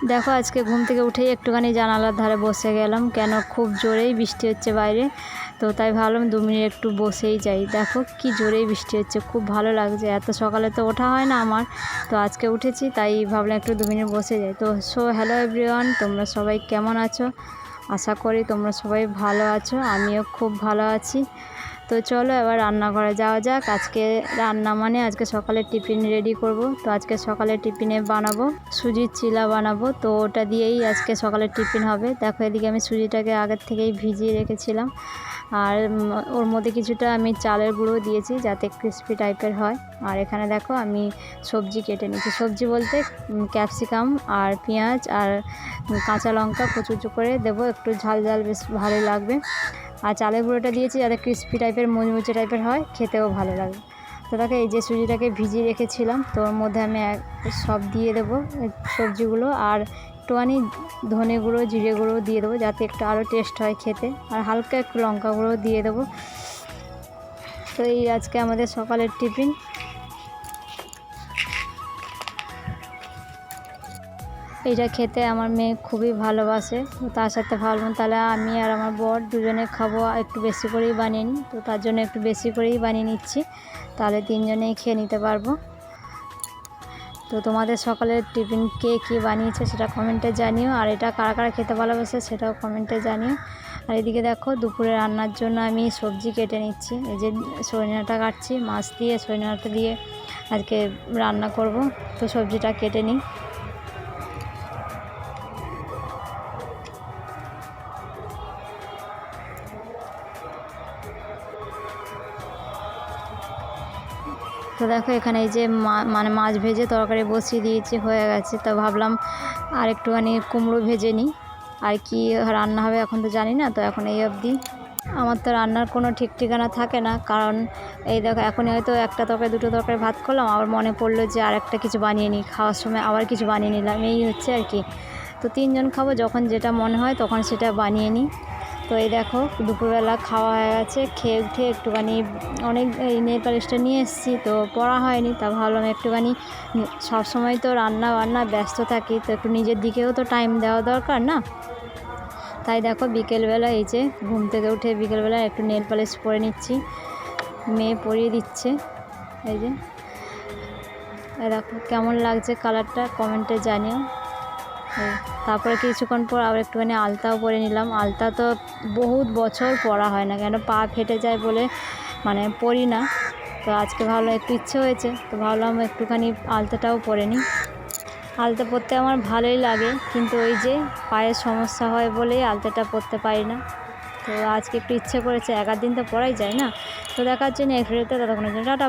দেখো আজকে ঘুম থেকে উঠেই একটুখানি জানালার ধারে বসে গেলাম, কেন খুব জোরেই বৃষ্টি হচ্ছে বাইরে। তো তাই ভাবলাম 2 মিনিট একটু বসেই যাই। দেখো কি জোরেই বৃষ্টি হচ্ছে, খুব ভালো লাগছে। এত সকালে তো ওঠা হয় না আমার, তো আজকে উঠেছি তাই ভাবলাম একটু 2 মিনিট বসে যাই। তো হ্যালো এভরিওয়ান, তোমরা সবাই কেমন আছো? আশা করি তোমরা সবাই ভালো আছো, আমিও খুব ভালো আছি। তো চলো এবার রান্নাঘরে যাওয়া যাক। আজকে রান্না মানে আজকে সকালে টিফিন রেডি করব। তো আজকে সকালে টিফিনে বানাবো সুজির চিলা বানাবো, তো ওটা দিয়েই আজকে সকালে টিফিন হবে। দেখো এদিকে আমি সুজিটাকে আগের থেকেই ভিজিয়ে রেখেছিলাম, আর ওর মধ্যে কিছুটা আমি চালের গুঁড়ো দিয়েছি যাতে ক্রিস্পি টাইপের হয়। আর এখানে দেখো আমি সবজি কেটে নিচ্ছি, সবজি বলতে ক্যাপসিকাম আর পেঁয়াজ আর কাঁচা লঙ্কা কুচু করে দেবো, একটু ঝাল ঝাল বেশ ভালো লাগবে। আর চালের গুঁড়োটা দিয়েছি যাতে ক্রিস্পি টাইপের মুচমুচে টাইপের হয়, খেতেও ভালো লাগে। তো দেখো এই যে সুজিটাকে ভিজিয়ে রেখেছিলাম, তো ওর মধ্যে আমি সব দিয়ে দেবো সবজিগুলো, আর একটুখানি ধনে গুঁড়ো জিরে গুঁড়ো দিয়ে দেবো যাতে একটু আরও টেস্ট হয় খেতে, আর হালকা একটু লঙ্কা গুঁড়ো দিয়ে দেবো। তো এই আজকে আমাদের সকালের টিফিন। এইটা খেতে আমার মেয়ে খুবই ভালোবাসে, তো তার সাথে ভাবলাম তাহলে আমি আর আমার বর দুজনে খাবো, একটু বেশি করেই বানিয়ে নিই। তো তার জন্য একটু বেশি করেই বানিয়ে নিচ্ছি, তাহলে 3 জনেই খেয়ে নিতে পারবো। তো তোমাদের সকালের টিফিন কে কী বানিয়েছে সেটা কমেন্টে জানিও, আর এটা কারা কারা খেতে ভালোবাসে সেটাও কমেন্টে জানিও। আর এদিকে দেখো দুপুরে রান্নার জন্য আমি সবজি কেটে নিচ্ছি। এই যে সজনাটা কাটছি, মাছ দিয়ে সজনাটা দিয়ে আজকে রান্না করব। তো সবজিটা কেটে নিই। তো দেখো এখানে এই যে মানে মাছ ভেজে তরকারি বসিয়ে দিয়েছি, হয়ে গেছে। তো ভাবলাম আর একটুখানি কুমড়ো ভেজে নিই, আর কি রান্না হবে এখন তো জানি না। তো এখন এই অবধি আমার তো রান্নার কোনো ঠিক ঠিকানা থাকে না, কারণ এই দেখো এখনই হয়তো একটা তরকারি দুটো তরকারি ভাত করলাম, আবার মনে পড়লো যে আর একটা কিছু বানিয়ে নিই, খাওয়ার সময় আবার কিছু বানিয়ে নিলাম, এই হচ্ছে আর কি। তো 3 জন খাবো, যখন যেটা মনে হয় তখন সেটা বানিয়ে নিই। তো এই দেখো দুপুরবেলা খাওয়া হয়ে গেছে, খেয়ে উঠে একটুখানি অনেক এই নেল পালিশটা নিয়ে এসেছি, তো পড়া হয়নি। তা ভাবলাম একটুখানি, সবসময় তো রান্না বান্না ব্যস্ত থাকি, তো একটু নিজের দিকেও তো টাইম দেওয়া দরকার না। তাই দেখো বিকেলবেলা এই যে ঘুম থেকে উঠে বিকেলবেলা একটু নেল পালিশ পরে নিচ্ছি, মেয়ে পরিয়ে দিচ্ছে। এই যে দেখো কেমন লাগছে কালারটা কমেন্টে জানিও। তারপরে কিছুক্ষণ পর আবার একটুখানি আলতাও পরে নিলাম। আলতা তো বহুত বছর পরা হয় না, কেন পা ফেটে যায় বলে মানে পরি না। তো আজকে ভাবলাম একটু ইচ্ছে হয়েছে, তো ভাবলাম একটুখানি আলতাটাও পরে নিই। আলতা পরতে আমার ভালোই লাগে, কিন্তু ওই যে পায়ের সমস্যা হয় বলেই আলতাটা পরতে পারি না। তো আজকে একটু ইচ্ছে করেছে, 1 দিন তো পরাই যায় না। তো দেখার জন্য নেক্সট ভিডিওতে, ততক্ষণের জন্য টাটা।